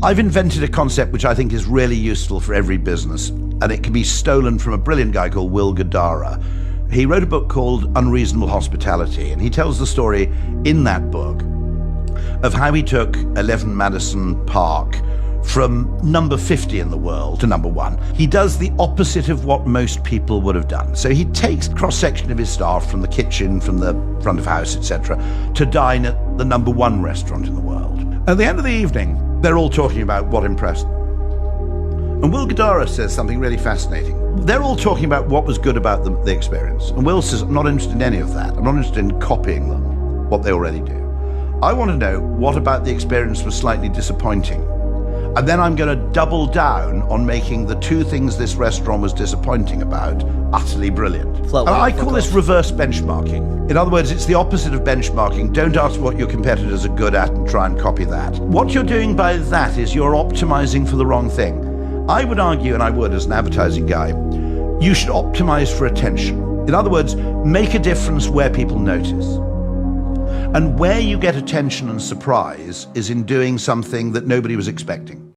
I've invented a concept which I think is really useful for every business, and it can be stolen from a brilliant guy called Will Guidara. He wrote a book called Unreasonable Hospitality, and he tells the story in that book of how he took 11 Madison Park from number 50 in the world to number 1. He does the opposite of what most people would have done. So he takes cross-section of his staff from the kitchen, from the front of house, etc., to dine at the number 1 restaurant in the world. At the end of the evening, they're all talking about what impressed them. And Will Guidara says something really fascinating. They're all talking about what was good about the experience. And Will says, I'm not interested in any of that. I'm not interested in copying them, what they already do. I want to know what about the experience was slightly disappointing. And then I'm going to double down on making the 2 things this restaurant was disappointing about utterly brilliant. And I call this reverse benchmarking. In other words, it's the opposite of benchmarking. Don't ask what your competitors are good at and try and copy that. What you're doing by that is you're optimizing for the wrong thing. I would argue, and I would as an advertising guy, you should optimize for attention. In other words, make a difference where people notice. And where you get attention and surprise is in doing something that nobody was expecting.